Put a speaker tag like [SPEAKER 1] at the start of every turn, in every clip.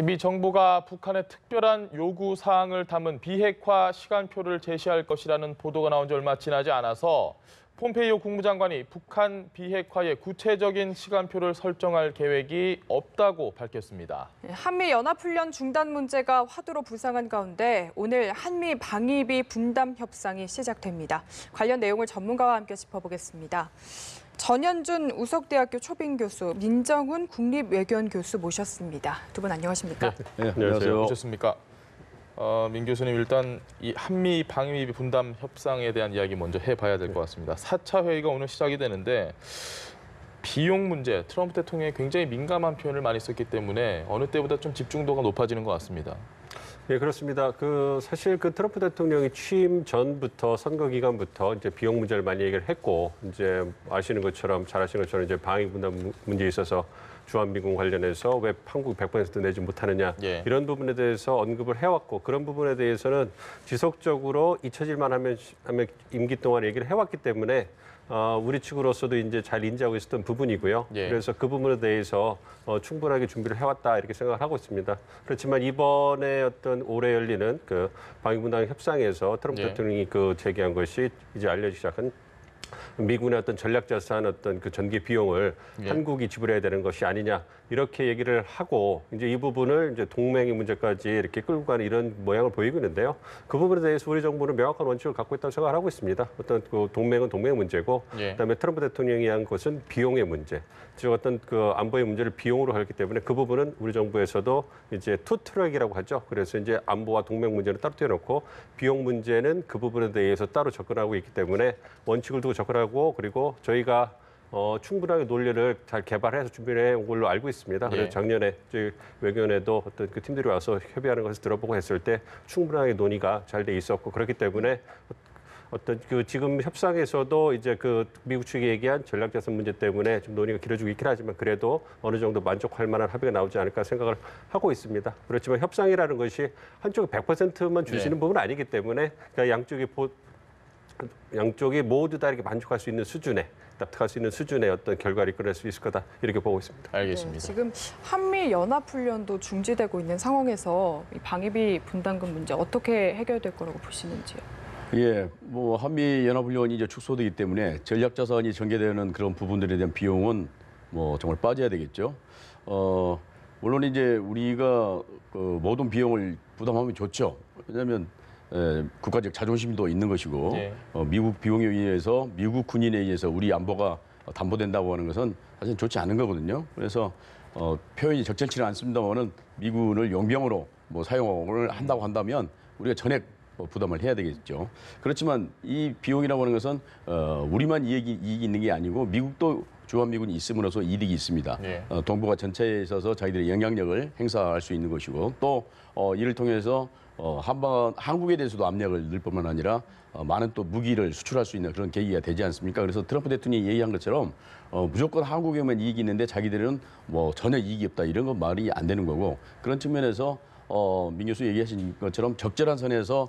[SPEAKER 1] 미 정부가 북한의 특별한 요구 사항을 담은 비핵화 시간표를 제시할 것이라는 보도가 나온 지 얼마 지나지 않아서 폼페이오 국무장관이 북한 비핵화의 구체적인 시간표를 설정할 계획이 없다고 밝혔습니다.
[SPEAKER 2] 한미 연합훈련 중단 문제가 화두로 부상한 가운데 오늘 한미 방위비 분담 협상이 시작됩니다. 관련 내용을 전문가와 함께 짚어보겠습니다. 전현준 우석대학교 초빙 교수, 민정훈 국립외교원 교수 모셨습니다. 두 분 안녕하십니까?
[SPEAKER 3] 네, 안녕하세요.
[SPEAKER 1] 오셨습니까? 민 교수님, 일단 이 한미 방위비 분담 협상에 대한 이야기 먼저 해봐야 될 것 같습니다. 4차 회의가 오늘 시작이 되는데 비용 문제, 트럼프 대통령이 굉장히 민감한 표현을 많이 썼기 때문에 어느 때보다 좀 집중도가 높아지는 것 같습니다.
[SPEAKER 3] 네, 그렇습니다. 사실 트럼프 대통령이 취임 전부터 선거 기간부터 이제 비용 문제를 많이 얘기를 했고, 이제 잘 아시는 것처럼 이제 방위 분담 문제에 있어서 주한미군 관련해서 왜 한국 100% 내지 못하느냐, 이런 부분에 대해서 언급을 해왔고, 그런 부분에 대해서는 지속적으로 잊혀질만 하면 임기 동안 얘기를 해왔기 때문에 우리 측으로서도 이제 잘 인지하고 있었던 부분이고요. 그래서 그 부분에 대해서 충분하게 준비를 해왔다 이렇게 생각을 하고 있습니다. 그렇지만 이번에 올해 열리는 방위분담 협상에서 트럼프 대통령이 제기한 것이 이제 알려지기 시작한 미군의 전략자산 전개 비용을 한국이 지불해야 되는 것이 아니냐 이렇게 얘기를 하고 이제 이 부분을 이제 동맹의 문제까지 이렇게 끌고 가는 이런 모양을 보이고 있는데요. 그 부분에 대해서 우리 정부는 명확한 원칙을 갖고 있다고 생각을 하고 있습니다. 동맹은 동맹의 문제고 그다음에 트럼프 대통령이 한 것은 비용의 문제. 즉 안보의 문제를 비용으로 하기 때문에 그 부분은 우리 정부에서도 이제 투 트랙이라고 하죠. 그래서 이제 안보와 동맹 문제는 따로 떼어놓고 비용 문제는 그 부분에 대해서 따로 접근하고 있기 때문에 원칙을 두고 접근하고 그리고 저희가 충분하게 논리를 잘 개발해서 준비해 온 걸로 알고 있습니다. 그래서 작년에 저희 외교원에도 팀들이 와서 협의하는 것을 들어보고 했을 때 충분하게 논의가 잘 돼 있었고 그렇기 때문에 지금 협상에서도 이제 미국 측이 얘기한 전략자산 문제 때문에 좀 논의가 길어지고 있긴 하지만 그래도 어느 정도 만족할 만한 합의가 나오지 않을까 생각을 하고 있습니다. 그렇지만 협상이라는 것이 한쪽이 100%만 주시는 부분은 아니기 때문에 그러니까 양쪽이 모두 다 이렇게 만족할 수 있는 수준에 납득할 수 있는 수준의 결과를 이끌어낼 수 있을 거다 이렇게 보고 있습니다.
[SPEAKER 1] 알겠습니다.
[SPEAKER 2] 지금 한미 연합훈련도 중지되고 있는 상황에서 이 방위비 분담금 문제 어떻게 해결될 거라고 보시는지요?
[SPEAKER 4] 한미 연합훈련이 이제 축소되기 때문에 전략 자산이 전개되는 그런 부분들에 대한 비용은 정말 빠져야 되겠죠. 물론 이제 우리가 모든 비용을 부담하면 좋죠. 왜냐하면 국가적 자존심도 있는 것이고 미국 비용에 의해서 미국 군인에 의해서 우리 안보가 담보된다고 하는 것은 사실 좋지 않은 거거든요. 그래서 표현이 적절치는 않습니다만은 미군을 용병으로 사용을 한다고 한다면 우리가 전액 부담을 해야 되겠죠. 그렇지만 이 비용이라고 하는 것은 우리만 이익이 있는 게 아니고 미국도 주한미군이 있음으로써 이득이 있습니다. 동북아 전체에 있어서 자기들의 영향력을 행사할 수 있는 것이고 또 이를 통해서 한국에 대해서도 압력을 넣을 뿐만 아니라 많은 또 무기를 수출할 수 있는 그런 계기가 되지 않습니까? 그래서 트럼프 대통령이 얘기한 것처럼 무조건 한국에만 이익이 있는데 자기들은 전혀 이익이 없다 이런 건 말이 안 되는 거고 그런 측면에서 민 교수 얘기하신 것처럼 적절한 선에서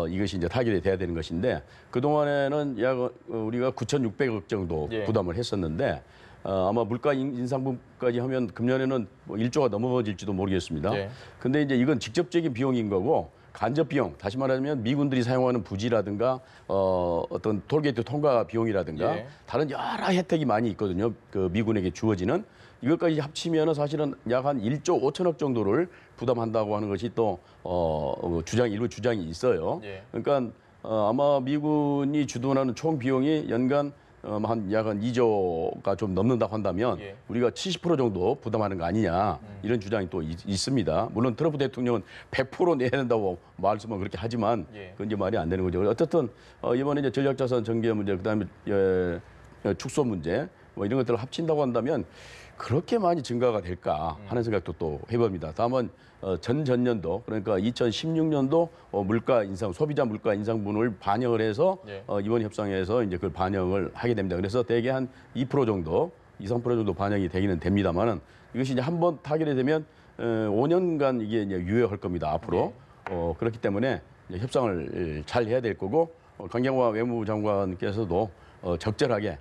[SPEAKER 4] 이것이 이제 타결이 돼야 되는 것인데 그동안에는 약 우리가 9,600억 정도 부담을 했었는데 아마 물가 인상분까지 하면 금년에는 1조가 넘어질지도 모르겠습니다. 근데 이제 이건 직접적인 비용인 거고 간접 비용, 다시 말하면 미군들이 사용하는 부지라든가 톨게이트 통과 비용이라든가 다른 여러 혜택이 많이 있거든요. 미군에게 주어지는 이것까지 합치면은 사실은 약 한 1조 5천억 정도를 부담한다고 하는 것이 또 일부 주장이 있어요. 그러니까 아마 미군이 주둔하는 총 비용이 연간 약 한 2조가 좀 넘는다고 한다면 우리가 70% 정도 부담하는 거 아니냐 이런 주장이 또 있습니다. 물론 트럼프 대통령은 100% 내야 된다고 말씀은 그렇게 하지만 그건 이제 말이 안 되는 거죠. 어쨌든 이번에 이제 전략자산 전개 문제 그다음에 축소 문제 이런 것들을 합친다고 한다면 그렇게 많이 증가가 될까 하는 생각도 또 해봅니다. 다만 전년도 그러니까 2016년도 물가 인상, 소비자 물가 인상분을 반영을 해서 이번 협상에서 이제 그걸 반영을 하게 됩니다. 그래서 대개 한 2% 정도, 3% 정도 반영이 되기는 됩니다만은 이것이 이제 한번 타결이 되면 5년간 이게 이제 유효할 겁니다. 앞으로 그렇기 때문에 이제 협상을 잘 해야 될 거고 강경화 외무부 장관께서도 적절하게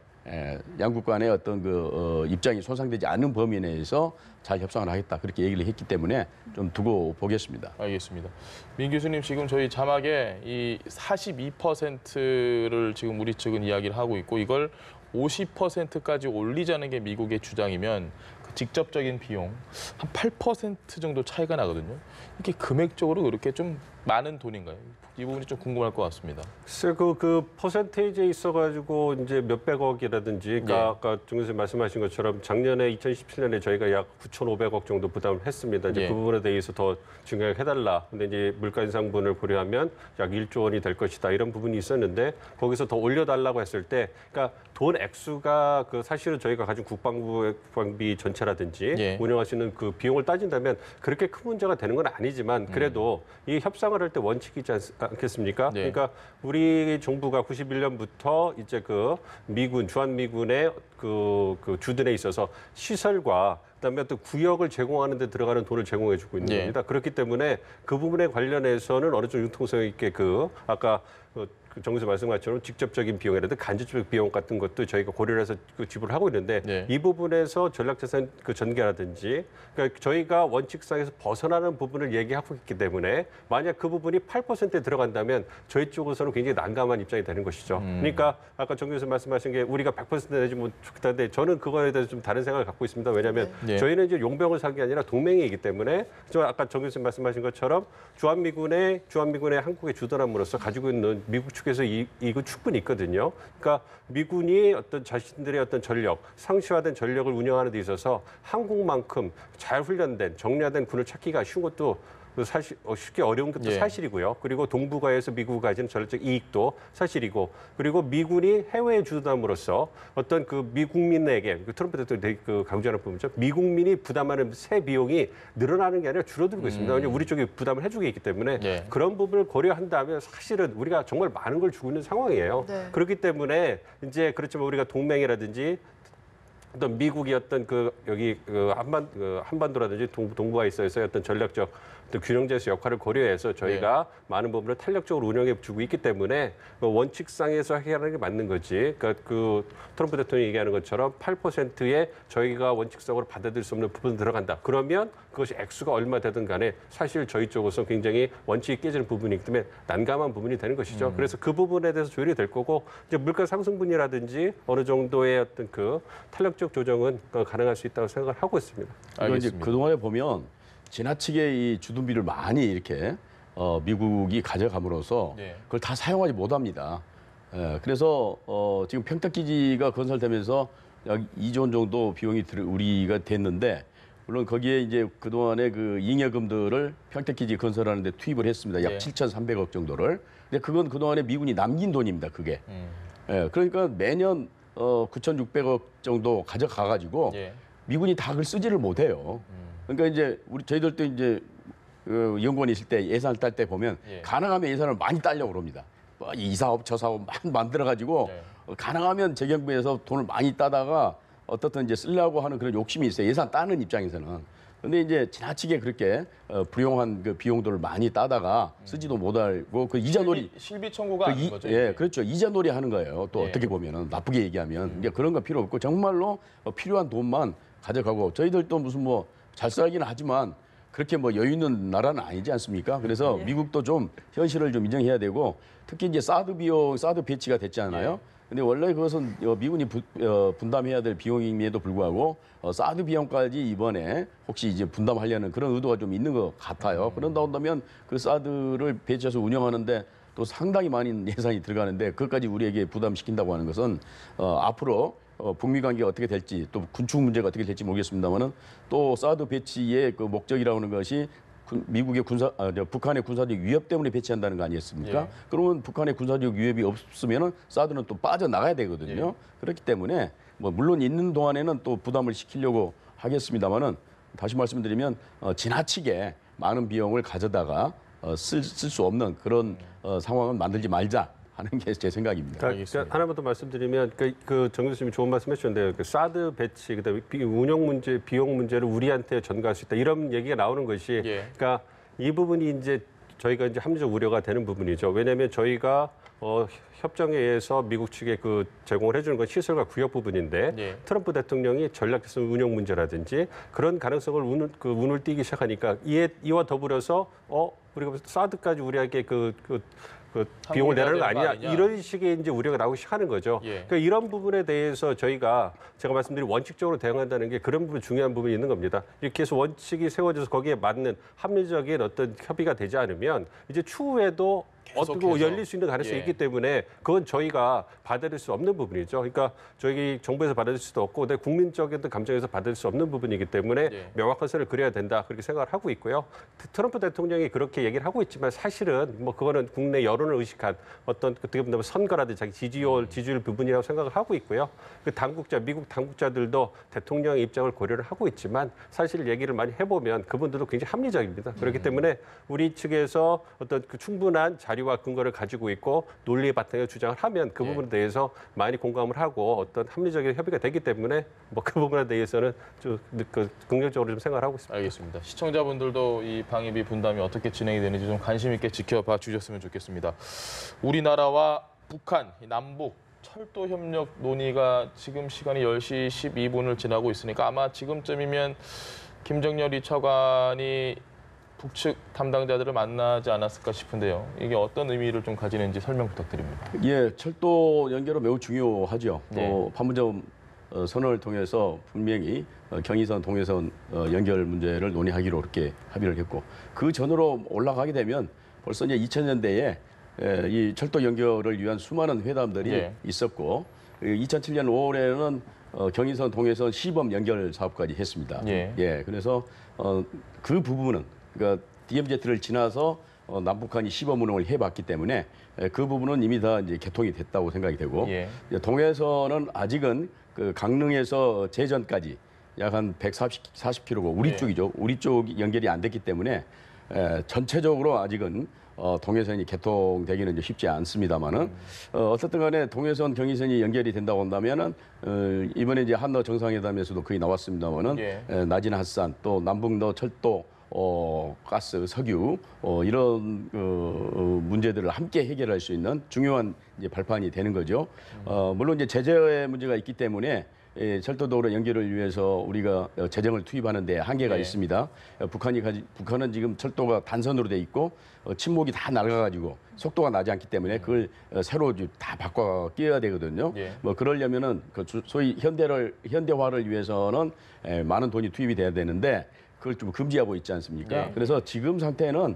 [SPEAKER 4] 양국 간의 어떤 입장이 손상되지 않는 범위 내에서 잘 협상을 하겠다 그렇게 얘기를 했기 때문에 좀 두고 보겠습니다.
[SPEAKER 1] 알겠습니다. 민 교수님 지금 저희 자막에 이 42%를 지금 우리 측은 이야기를 하고 있고 이걸 50%까지 올리자는 게 미국의 주장이면 그 직접적인 비용 한 8% 정도 차이가 나거든요. 이게 금액적으로 그렇게 좀 많은 돈인가요? 이 부분이 좀 궁금할 것 같습니다.
[SPEAKER 3] 글쎄 그 퍼센테이지에 있어가지고 이제 몇백억이라든지, 그러니까
[SPEAKER 1] 예.
[SPEAKER 3] 아까 정 교수님 말씀하신 것처럼 작년에 2017년에 저희가 약 9,500억 정도 부담을 했습니다. 이제
[SPEAKER 1] 예.
[SPEAKER 3] 그 부분에 대해서 더 증액 해달라. 근데 이제 물가 인상분을 고려하면 약 1조 원이 될 것이다 이런 부분이 있었는데 거기서 더 올려달라고 했을 때, 그러니까 돈 액수가 그 사실은 저희가 가진 국방비 전체라든지
[SPEAKER 1] 예.
[SPEAKER 3] 운영하시는 그 비용을 따진다면 그렇게 큰 문제가 되는 건 아니지만 그래도 이 협상을 할 때 원칙이지 않겠습니까?
[SPEAKER 1] 네.
[SPEAKER 3] 그러니까 우리 정부가 91년부터 이제 그 미군, 주한미군의 그 주둔에 있어서 시설과 그다음에 또 구역을 제공하는 데 들어가는 돈을 제공해주고 있는
[SPEAKER 1] 예.
[SPEAKER 3] 겁니다. 그렇기 때문에 그 부분에 관련해서는 어느 정도 융통성 있게 아까 정 교수 말씀 것처럼 직접적인 비용이라든지 간접적 비용 같은 것도 저희가 고려를 해서 지불을 하고 있는데
[SPEAKER 1] 네.
[SPEAKER 3] 이 부분에서 전략자산 전개라든지 그러니까 저희가 원칙상에서 벗어나는 부분을 얘기하고 있기 때문에 만약 그 부분이 8%에 들어간다면 저희 쪽에서는 굉장히 난감한 입장이 되는 것이죠. 그러니까 아까 정 교수 말씀하신 게 우리가 100% 내주면 좋겠다는데 저는 그거에 대해서 좀 다른 생각을 갖고 있습니다. 왜냐하면
[SPEAKER 1] 네.
[SPEAKER 3] 저희는 이제 용병을 산 게 아니라 동맹이기 때문에 저 아까 정 교수 말씀하신 것처럼 주한미군의 한국에 주둔함으로써 가지고 있는 미국 측에서 이거 충분히 있거든요. 그러니까 미군이 어떤 자신들의 어떤 전력, 상시화된 전력을 운영하는 데 있어서 한국만큼 잘 훈련된 정리화된 군을 찾기가 쉬운 것도 사실 쉽게 어려운 것도
[SPEAKER 1] 예.
[SPEAKER 3] 사실이고요. 그리고 동북아에서 미국이 가지는 전략적 이익도 사실이고, 그리고 미군이 해외에 주둔함으로써 어떤 그 미국민에게 트럼프 대통령이 강조하는 부분이죠. 미국민이 부담하는 세 비용이 늘어나는 게 아니라 줄어들고 있습니다. 왜냐하면 우리 쪽이 부담을 해주고 있기 때문에
[SPEAKER 1] 예.
[SPEAKER 3] 그런 부분을 고려한다면 사실은 우리가 정말 많은 걸 주고 있는 상황이에요.
[SPEAKER 2] 네.
[SPEAKER 3] 그렇기 때문에 이제 그렇지만 우리가 동맹이라든지 어떤 미국이 어떤 한반도라든지 동부아에 있어서의 어떤 전략적 어떤 균형제에서 역할을 고려해서 저희가 많은 부분을 탄력적으로 운영해 주고 있기 때문에 원칙상에서 해결하는 게 맞는 거지. 그러니까 트럼프 대통령이 얘기하는 것처럼 8%에 저희가 원칙상으로 받아들일 수 없는 부분이 들어간다. 그러면 그것이 액수가 얼마 되든 간에 사실 저희 쪽으로서 굉장히 원칙이 깨지는 부분이기 때문에 난감한 부분이 되는 것이죠. 그래서 그 부분에 대해서 조율이 될 거고 이제 물가 상승분이라든지 어느 정도의 어떤 그 탄력적 조정은 가능할 수 있다고 생각을 하고 있습니다.
[SPEAKER 4] 이거 이제
[SPEAKER 1] 알겠습니다.
[SPEAKER 4] 그동안에 보면 지나치게 이 주둔비를 많이 이렇게 미국이 가져감으로써
[SPEAKER 1] 네.
[SPEAKER 4] 그걸 다 사용하지 못합니다. 그래서 지금 평택기지가 건설되면서 약 2조 원 정도 비용이 우리가 됐는데 물론 거기에 이제 그동안의 그 잉여금들을 평택기지 건설하는 데 투입을 했습니다. 약
[SPEAKER 1] 네.
[SPEAKER 4] 7,300억 정도를. 근데 그건 그동안에 미군이 남긴 돈입니다. 그게. 그러니까 매년 9,600억 정도 가져가가지고
[SPEAKER 1] 예.
[SPEAKER 4] 미군이 다 그걸 쓰지를 못해요. 그러니까 이제 저희들도 이제 연구원에 있을 때 예산을 딸 때 보면
[SPEAKER 1] 예.
[SPEAKER 4] 가능하면 예산을 많이 따려고 그럽니다. 이 사업 저 사업 막 만들어가지고 가능하면 재경부에서 돈을 많이 따다가 어떻든 이제 쓰려고 하는 그런 욕심이 있어요. 예산 따는 입장에서는. 근데 이제 지나치게 그렇게 불용한 그 비용들을 많이 따다가 쓰지도 못하고 그 이자놀이
[SPEAKER 1] 실비 청구가 아닌 거죠.
[SPEAKER 4] 예, 그렇죠. 이자놀이 하는 거예요. 또
[SPEAKER 1] 예.
[SPEAKER 4] 어떻게 보면은 나쁘게 얘기하면 이제 그런 거 필요 없고 정말로 필요한 돈만 가져가고 저희들도 무슨 뭐 잘 살기는 하지만 그렇게 뭐 여유 있는 나라는 아니지 않습니까? 그래서 미국도 좀 현실을 좀 인정해야 되고 특히 이제 사드 배치가 됐잖아요. 근데 원래 그것은 미군이 분담해야 될 비용임에도 불구하고 사드 비용까지 이번에 혹시 이제 분담하려는 그런 의도가 좀 있는 것 같아요. 그런다 한다면 그 사드를 배치해서 운영하는데 또 상당히 많은 예산이 들어가는데 그것까지 우리에게 부담시킨다고 하는 것은 앞으로 북미 관계가 어떻게 될지 또 군축 문제가 어떻게 될지 모르겠습니다만은 또 사드 배치의 그 목적이라는 것이 미국의 북한의 군사적 위협 때문에 배치한다는 거 아니겠습니까?
[SPEAKER 1] 예.
[SPEAKER 4] 그러면 북한의 군사적 위협이 없으면은 사드는 또 빠져나가야 되거든요.
[SPEAKER 1] 예.
[SPEAKER 4] 그렇기 때문에 뭐 물론 있는 동안에는 또 부담을 시키려고 하겠습니다만은 다시 말씀드리면 지나치게 많은 비용을 가져다가 쓸 수 없는 그런 상황은 만들지 말자 하는 게 제 생각입니다.
[SPEAKER 3] 그러니까 하나만 더 말씀드리면 정 교수님이 좋은 말씀 해주셨는데 그 사드 배치 그다음에 운영 문제, 비용 문제를 우리한테 전가할 수 있다 이런 얘기가 나오는 것이
[SPEAKER 1] 예.
[SPEAKER 3] 그러니까 이 부분이 이제 저희가 이제 합리적 우려가 되는 부분이죠. 왜냐하면 저희가 협정에 의해서 미국 측에 그 제공을 해주는 건 시설과 구역 부분인데
[SPEAKER 1] 예.
[SPEAKER 3] 트럼프 대통령이 전략기술 운용 문제라든지 그런 가능성을 운을 띄기 시작하니까 이와 더불어서 우리가 사드까지 우리에게 그 비용을 내라는 거 아니냐 이런 식의 이제 우려가 나오기 시작하는 거죠.
[SPEAKER 1] 예.
[SPEAKER 3] 그러니까 이런 부분에 대해서 제가 말씀드린 원칙적으로 대응한다는 게 그런 부분 중요한 부분이 있는 겁니다. 이렇게 해서 원칙이 세워져서 거기에 맞는 합리적인 어떤 협의가 되지 않으면 이제 추후에도 어떻게 열릴 수 있는 가능성이
[SPEAKER 1] 예.
[SPEAKER 3] 있기 때문에 그건 저희가 받아들일 수 없는 부분이죠. 그러니까 저희 정부에서 받아들일 수도 없고 내 국민적인 감정에서 받아들일 수 없는 부분이기 때문에
[SPEAKER 1] 예.
[SPEAKER 3] 명확한 선을 그려야 된다 그렇게 생각을 하고 있고요. 트럼프 대통령이 그렇게 얘기를 하고 있지만 사실은 뭐 그거는 국내 여론을 의식한 어떤 어떻게 보면 선거라든지 자기 지지율 부분이라고 생각을 하고 있고요. 그 미국 당국자들도 대통령의 입장을 고려를 하고 있지만 사실 얘기를 많이 해보면 그분들도 굉장히 합리적입니다. 그렇기 때문에 우리 측에서 어떤 그 충분한 자료와 근거를 가지고 있고 논리의 바탕에 주장을 하면 그 부분에 대해서 많이 공감을 하고 어떤 합리적인 협의가 되기 때문에 뭐 그 부분에 대해서는 좀 긍정적으로 좀 생각을 하고 있습니다.
[SPEAKER 1] 알겠습니다. 시청자분들도 이 방위비 분담이 어떻게 진행이 되는지 좀 관심 있게 지켜봐 주셨으면 좋겠습니다. 우리나라와 북한, 남북 철도 협력 논의가 지금 시간이 10시 12분을 지나고 있으니까 아마 지금쯤이면 김정렬 2차관이 북측 담당자들을 만나지 않았을까 싶은데요. 이게 어떤 의미를 좀 가지는지 설명 부탁드립니다.
[SPEAKER 4] 예, 철도 연결은 매우 중요하죠.
[SPEAKER 1] 네.
[SPEAKER 4] 판문점 선언을 통해서 분명히 경의선, 동해선 연결 문제를 논의하기로 그렇게 합의를 했고 그 전으로 올라가게 되면 벌써 이제 2000년대에 이 철도 연결을 위한 수많은 회담들이
[SPEAKER 1] 예.
[SPEAKER 4] 있었고 2007년 5월에는 경의선, 동해선 시범 연결 사업까지 했습니다.
[SPEAKER 1] 예.
[SPEAKER 4] 그래서 그 부분은 그러니까 DMZ를 지나서 남북한이 시범 운영을 해봤기 때문에 그 부분은 이미 다 이제 개통이 됐다고 생각이 되고
[SPEAKER 1] 예.
[SPEAKER 4] 동해선은 아직은 그 강릉에서 제전까지 약 한 140km고 우리
[SPEAKER 1] 예.
[SPEAKER 4] 쪽이죠. 우리 쪽 연결이 안 됐기 때문에 전체적으로 아직은 동해선이 개통되기는 이제 쉽지 않습니다만은 어쨌든 간에 동해선 경의선이 연결이 된다고 한다면은 이번에 이제 한러 정상회담에서도 거의 나왔습니다만은
[SPEAKER 1] 예.
[SPEAKER 4] 나진 핫산 또 남북로 철도 가스, 석유 이런 문제들을 함께 해결할 수 있는 중요한 이제 발판이 되는 거죠. 물론 이제 제재의 문제가 있기 때문에 철도도로 연결을 위해서 우리가 재정을 투입하는 데 한계가
[SPEAKER 1] 네.
[SPEAKER 4] 있습니다. 북한은 지금 철도가 단선으로 돼 있고 침목이 다 날아가가지고 속도가 나지 않기 때문에 그걸 새로 다 바꿔 끼워야 되거든요.
[SPEAKER 1] 예.
[SPEAKER 4] 뭐 그러려면은 소위 현대화를 위해서는 많은 돈이 투입이 돼야 되는데 그걸 좀 금지하고 있지 않습니까?
[SPEAKER 1] 네.
[SPEAKER 4] 그래서 지금 상태는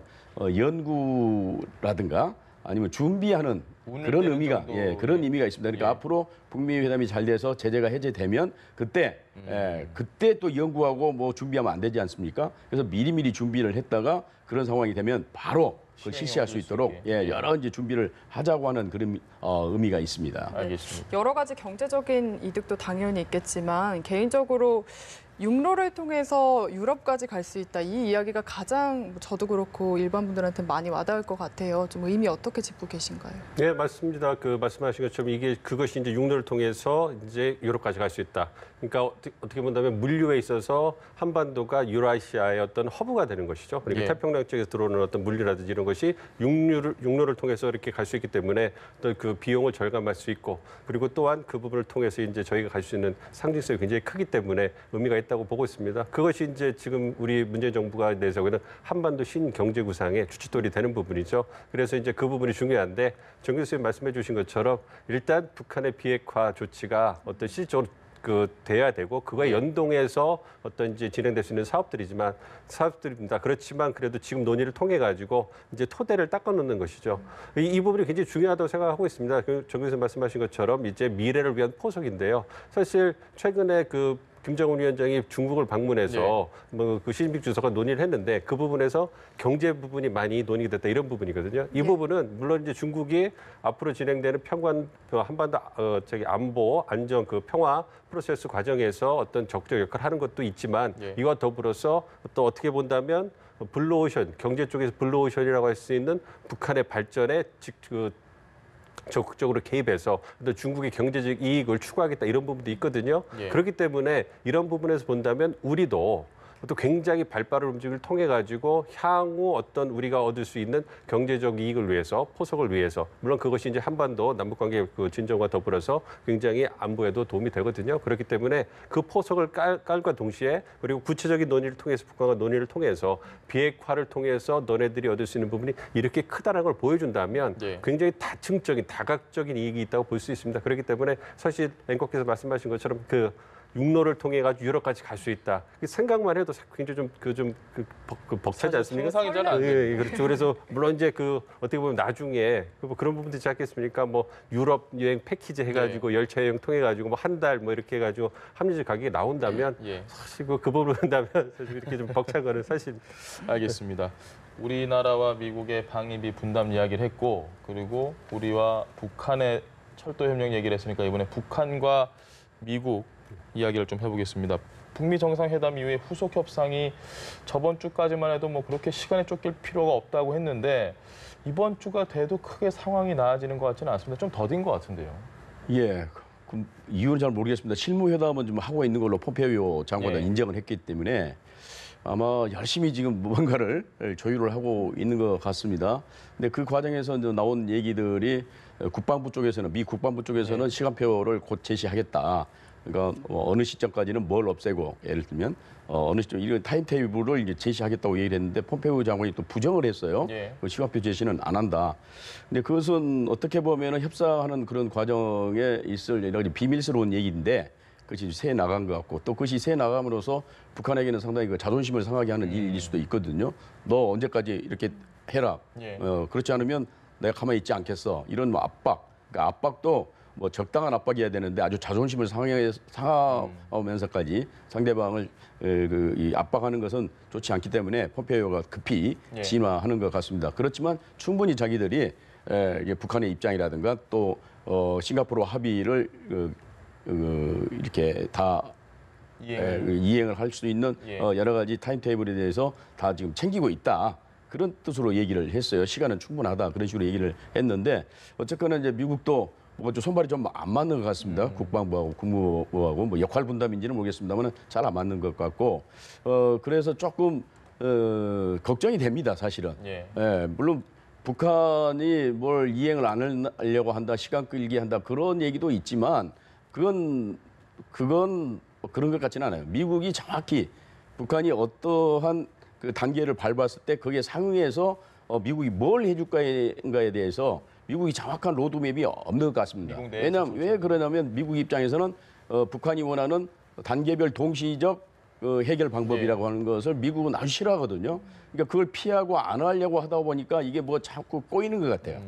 [SPEAKER 4] 연구라든가 아니면 준비하는 그런 의미가 그런 의미가 있습니다. 그러니까
[SPEAKER 1] 예.
[SPEAKER 4] 앞으로 북미 회담이 잘 돼서 제재가 해제되면 그때 또 연구하고 뭐 준비하면 안 되지 않습니까? 그래서 미리미리 준비를 했다가 그런 상황이 되면 바로 그걸 실시할 수 있도록 여러 이제 준비를 하자고 하는 그런 의미가 있습니다.
[SPEAKER 1] 알겠습니다.
[SPEAKER 2] 여러 가지 경제적인 이득도 당연히 있겠지만 개인적으로 육로를 통해서 유럽까지 갈 수 있다. 이 이야기가 가장 저도 그렇고 일반 분들한테 많이 와닿을 것 같아요. 좀 의미 어떻게 짚고 계신가요?
[SPEAKER 3] 네, 맞습니다. 그 말씀하신 것처럼 그것이 이제 육로를 통해서 이제 유럽까지 갈 수 있다. 그러니까 어떻게 본다면 물류에 있어서 한반도가 유라시아의 어떤 허브가 되는 것이죠. 그러니까
[SPEAKER 1] 예.
[SPEAKER 3] 태평양 쪽에서 들어오는 어떤 물류라든지 이런 것이 육로를 통해서 이렇게 갈 수 있기 때문에 또 그 비용을 절감할 수 있고 그리고 또한 그 부분을 통해서 이제 저희가 갈 수 있는 상징성이 굉장히 크기 때문에 의미가 있다고 보고 있습니다. 그것이 이제 지금 우리 문재인 정부가 내세우는 한반도 신경제구상의 주춧돌이 되는 부분이죠. 그래서 이제 그 부분이 중요한데 정 교수님 말씀해 주신 것처럼 일단 북한의 비핵화 조치가 어떤 실질적으로 돼야 되고 그거에 연동해서 어떤 이제 진행될 수 있는 사업들입니다. 그렇지만 그래도 지금 논의를 통해 가지고 이제 토대를 닦아놓는 것이죠. 이 부분이 굉장히 중요하다고 생각하고 있습니다. 정 교수님 말씀하신 것처럼 이제 미래를 위한 포석인데요. 사실 최근에 김정은 위원장이 중국을 방문해서 그 시진핑 주석과 논의를 했는데 그 부분에서 경제 부분이 많이 논의가 됐다 이런 부분이거든요. 이 부분은 물론 이제 중국이 앞으로 진행되는 한반도 안보 안정 평화 프로세스 과정에서 어떤 적극적 역할을 하는 것도 있지만 이와 더불어서 또 어떻게 본다면 블루오션 경제 쪽에서 블루오션이라고 할 수 있는 북한의 발전에 적극적으로 개입해서 중국의 경제적 이익을 추구하겠다 이런 부분도 있거든요. 그렇기 때문에 이런 부분에서 본다면 우리도 또 굉장히 발빠른 움직임을 통해 가지고 향후 어떤 우리가 얻을 수 있는 경제적 이익을 위해서 포석을 위해서 물론 그것이 이제 한반도 남북관계 그 진정과 더불어서 굉장히 안보에도 도움이 되거든요. 그렇기 때문에 그 포석을 깔과 동시에 그리고 구체적인 논의를 통해서 북한과 논의를 통해서 비핵화를 통해서 너네들이 얻을 수 있는 부분이 이렇게 크다는 걸 보여준다면
[SPEAKER 1] 네.
[SPEAKER 3] 굉장히 다층적인 다각적인 이익이 있다고 볼 수 있습니다. 그렇기 때문에 사실 앵커께서 말씀하신 것처럼 그 육로를 통해 가지고 유럽까지 갈 수 있다. 생각만 해도 굉장히 좀 벅차지 않습니까?
[SPEAKER 1] 상상이 잘 안 돼요.
[SPEAKER 3] 예, 그렇죠. 그래서 물론 이제 그 어떻게 보면 나중에 그런 부분도 있지 않겠습니까? 뭐 유럽 여행 패키지 해가지고
[SPEAKER 1] 네.
[SPEAKER 3] 열차 여행 통해 가지고 뭐 한 달 뭐 이렇게 해가지고 합리적 가격이 나온다면
[SPEAKER 1] 예.
[SPEAKER 3] 사실 그 부분을 한다면 사실 이렇게 좀 벅찬 거는 사실.
[SPEAKER 1] 알겠습니다. 우리나라와 미국의 방위비 분담 이야기를 했고 그리고 우리와 북한의 철도 협력 얘기를 했으니까 이번에 북한과 미국 이야기를 좀 해보겠습니다. 북미 정상회담 이후에 후속 협상이 저번 주까지만 해도 뭐 그렇게 시간에 쫓길 필요가 없다고 했는데 이번 주가 돼도 크게 상황이 나아지는 것 같지는 않습니다. 좀 더딘 것 같은데요.
[SPEAKER 4] 예, 그럼 이유는 잘 모르겠습니다. 실무회담은 좀 하고 있는 걸로 폼페이오 장관은
[SPEAKER 1] 예.
[SPEAKER 4] 인정을 했기 때문에 아마 열심히 지금 무언가를 조율을 하고 있는 것 같습니다. 근데 그 과정에서 이제 나온 얘기들이 국방부 쪽에서는 미 국방부 쪽에서는 시간표를 곧 제시하겠다. 그러니까 어느 시점까지는 뭘 없애고 예를 들면 어느 시점 이런 타임테이블을 이제 제시하겠다고 얘기를 했는데 폼페이오 장관이 또 부정을 했어요.
[SPEAKER 1] 예.
[SPEAKER 4] 그 시간표 제시는 안 한다. 근데 그것은 어떻게 보면은 협상하는 그런 과정에 있을 여러 가지 비밀스러운 얘기인데 그것이 새 나간 것 같고 또 그것이 새 나감으로써 북한에게는 상당히 그 자존심을 상하게 하는 일일 수도 있거든요. 너 언제까지 이렇게 해라.
[SPEAKER 1] 예.
[SPEAKER 4] 그렇지 않으면 내가 가만히 있지 않겠어. 이런 뭐 압박. 그러니까 압박도 뭐 적당한 압박이어야 되는데 아주 자존심을 상하면서까지 상대방을 이 압박하는 것은 좋지 않기 때문에 폼페이오가 급히
[SPEAKER 1] 예.
[SPEAKER 4] 진화하는 것 같습니다. 그렇지만 충분히 자기들이 이게 북한의 입장이라든가 또 싱가포르 합의를 이렇게 다 이행을 할 수 있는
[SPEAKER 1] 예.
[SPEAKER 4] 여러 가지 타임테이블에 대해서 다 지금 챙기고 있다. 그런 뜻으로 얘기를 했어요. 시간은 충분하다. 그런 식으로 얘기를 했는데 어쨌거나 이제 미국도 뭐가 좀 손발이 좀 안 맞는 것 같습니다. 국방부하고 국무부하고 뭐 역할 분담인지는 모르겠습니다만 잘 안 맞는 것 같고 그래서 조금 걱정이 됩니다. 사실은.
[SPEAKER 1] 예.
[SPEAKER 4] 물론 북한이 뭘 이행을 안 하려고 한다, 시간 끌기 한다 그런 얘기도 있지만 그건 그런 것 같지는 않아요. 미국이 정확히 북한이 어떠한 그 단계를 밟았을 때 거기에 상응해서 미국이 뭘 해줄까에 대해서 미국이 정확한 로드맵이 없는 것 같습니다. 왜냐하면 왜 그러냐면 미국 입장에서는 북한이 원하는 단계별 동시적 해결 방법이라고 하는 것을 미국은 아주 싫어하거든요. 그러니까 그걸 피하고 안 하려고 하다 보니까 이게 뭐 자꾸 꼬이는 것 같아요.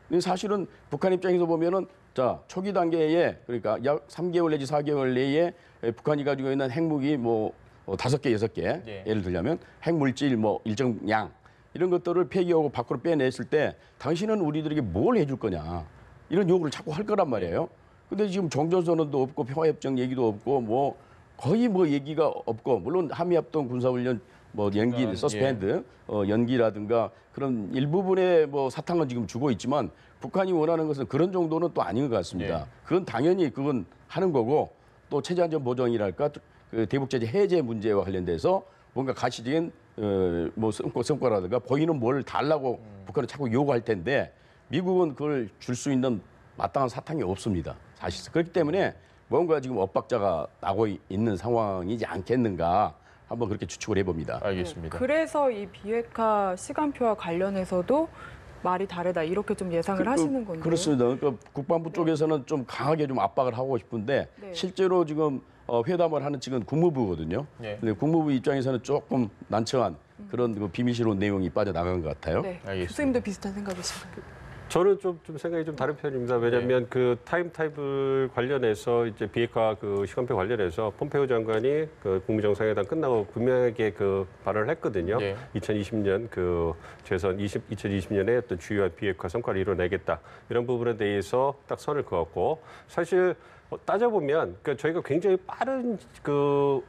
[SPEAKER 4] 근데 사실은 북한 입장에서 보면은 자 초기 단계에 그러니까 약 3개월 내지 4개월 내에 북한이 가지고 있는 핵무기 뭐 5개, 6개
[SPEAKER 1] 예.
[SPEAKER 4] 예를 들자면 핵물질 뭐 일정 양 이런 것들을 폐기하고 밖으로 빼냈을 때 당신은 우리들에게 뭘 해줄 거냐 이런 요구를 자꾸 할 거란 말이에요. 근데 지금 종전선언도 없고 평화협정 얘기도 없고 뭐 거의 뭐 얘기가 없고 물론 한미합동 군사훈련 뭐 연기 서스펜드 연기라든가 그런 일부분의 뭐 사탕은 지금 주고 있지만 북한이 원하는 것은 그런 정도는 또 아닌 것 같습니다.
[SPEAKER 1] 예.
[SPEAKER 4] 그건 당연히 그건 하는 거고 또 체제안전 보장이랄까 그 대북제재 해제 문제와 관련돼서 뭔가 가시적인 뭐 성과라든가 보이는 뭘 달라고 북한은 자꾸 요구할 텐데 미국은 그걸 줄 수 있는 마땅한 사탕이 없습니다. 사실상 그렇기 때문에 뭔가 지금 엇박자가 나고 있는 상황이지 않겠는가 한번 그렇게 추측을 해봅니다.
[SPEAKER 1] 알겠습니다.
[SPEAKER 2] 그래서 이 비핵화 시간표와 관련해서도 말이 다르다 이렇게 좀 예상을 하시는 건데요.
[SPEAKER 4] 그렇습니다. 그러니까 국방부 쪽에서는 좀 강하게 좀 압박을 하고 싶은데
[SPEAKER 2] 네.
[SPEAKER 4] 실제로 지금 회담을 하는 측은 국무부거든요.
[SPEAKER 1] 예.
[SPEAKER 4] 근데 국무부 입장에서는 조금 난처한 그런 그 비밀스러운 내용이 빠져나간 것 같아요.
[SPEAKER 2] 네.
[SPEAKER 1] 알겠습니다.
[SPEAKER 2] 교수님도 비슷한 생각이신가요?
[SPEAKER 3] 저는 좀 생각이 좀 다른 편입니다. 왜냐하면 그 타임테이블 관련해서 이제 비핵화 그 시간표 관련해서 폼페이오 장관이 그 북미 정상회담 끝나고 분명하게 그 발언을 했거든요.
[SPEAKER 1] 네.
[SPEAKER 3] 2020년 그 최선 2020년에 어떤 주요한 비핵화 성과를 이뤄내겠다 이런 부분에 대해서 딱 선을 그었고 사실 따져보면 그 저희가 굉장히 빠른 그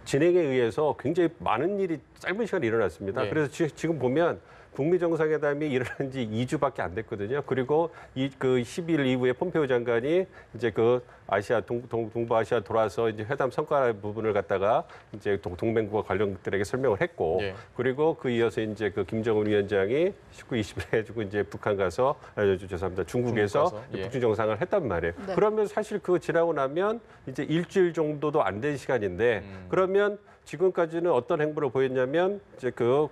[SPEAKER 3] 진행에 의해서 굉장히 많은 일이 짧은 시간에 일어났습니다.
[SPEAKER 1] 네.
[SPEAKER 3] 그래서 지금 보면 북미 정상회담이 일어난 지 2주밖에 안 됐거든요. 그리고 그 10일 이후에 폼페이오 장관이 이제 그 아시아 동부아시아 돌아서 이제 회담 성과 부분을 갖다가 이제 동맹국가 관련국들에게 설명을 했고
[SPEAKER 1] 예.
[SPEAKER 3] 그리고 그 이어서 이제 그 김정은 위원장이 19, 20일 해가지고 이제 북한 가서 죄송합니다. 중국에서
[SPEAKER 1] 중국 가서, 예.
[SPEAKER 3] 북중 정상을 했단 말이에요.
[SPEAKER 2] 네.
[SPEAKER 3] 그러면 사실 그거 지나고 나면 이제 일주일 정도도 안 된 시간인데 그러면 지금까지는 어떤 행보를 보였냐면 이제 그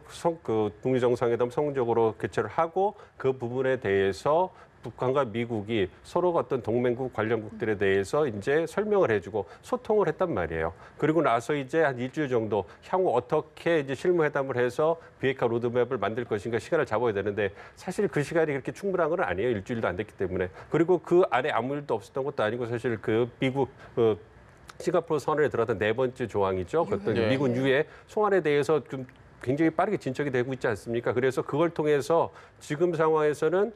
[SPEAKER 3] 북미 정상회담 성공적으로 개최를 하고 그 부분에 대해서 북한과 미국이 서로가 어떤 동맹국 관련국들에 대해서 이제 설명을 해주고 소통을 했단 말이에요. 그리고 나서 이제 한 일주일 정도 향후 어떻게 이제 실무회담을 해서 비핵화 로드맵을 만들 것인가 시간을 잡아야 되는데 사실 그 시간이 그렇게 충분한 건 아니에요. 일주일도 안 됐기 때문에. 그리고 그 안에 아무 일도 없었던 것도 아니고 사실 그 미국 싱가포르 선언에 들어갔던 네 번째 조항이죠. 어떤
[SPEAKER 1] 예.
[SPEAKER 3] 미군 유해 송환에 대해서 좀 굉장히 빠르게 진척이 되고 있지 않습니까? 그래서 그걸 통해서 지금 상황에서는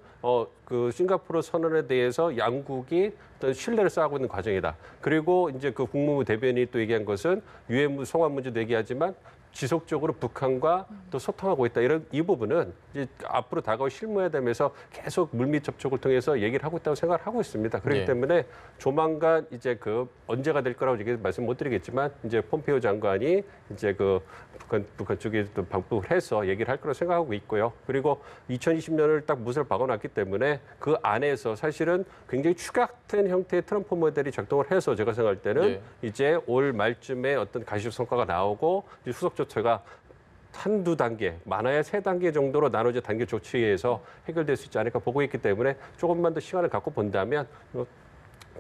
[SPEAKER 3] 그 싱가포르 선언에 대해서 양국이 어떤 신뢰를 쌓고 있는 과정이다. 그리고 이제 그 국무부 대변인이 또 얘기한 것은 유해 송환 문제도 얘기하지만 지속적으로 북한과 또 소통하고 있다. 이런 이 부분은 이제 앞으로 다가올 실무회담에서 계속 물밑 접촉을 통해서 얘기를 하고 있다고 생각을 하고 있습니다. 그렇기
[SPEAKER 1] 예.
[SPEAKER 3] 때문에 조만간 이제 그 언제가 될 거라고 말씀 못 드리겠지만 이제 폼페이오 장관이 이제 그 북한 쪽에 또 방북을 해서 얘기를 할 거라고 생각하고 있고요. 그리고 2020년을 딱 못을 박아놨기 때문에 그 안에서 사실은 굉장히 축약된 형태의 트럼프 모델이 작동을 해서 제가 생각할 때는
[SPEAKER 1] 예.
[SPEAKER 3] 이제 올 말쯤에 어떤 가시적 성과가 나오고 이제 후속 조처가 한두 단계, 많아야 세 단계 정도로 나눠져 단계 조치에서 해결될 수 있지 않을까 보고 있기 때문에 조금만 더 시간을 갖고 본다면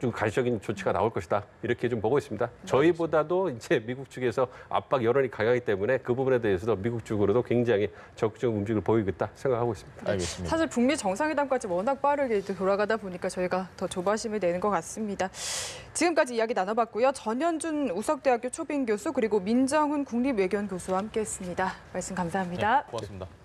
[SPEAKER 3] 좀 가시적인 조치가 나올 것이다. 이렇게 좀 보고 있습니다. 저희보다도 이제 미국 측에서 압박 여론이 강하기 때문에 그 부분에 대해서도 미국 쪽으로도 굉장히 적극적인 움직임을 보이고 있다 생각하고 있습니다.
[SPEAKER 1] 알겠습니다.
[SPEAKER 2] 사실 북미 정상회담까지 워낙 빠르게 돌아가다 보니까 저희가 더 조바심이 되는 것 같습니다. 지금까지 이야기 나눠봤고요. 전현준 우석대학교 초빙 교수 그리고 민정훈 국립외교원 교수와 함께했습니다. 말씀 감사합니다.
[SPEAKER 1] 네, 고맙습니다.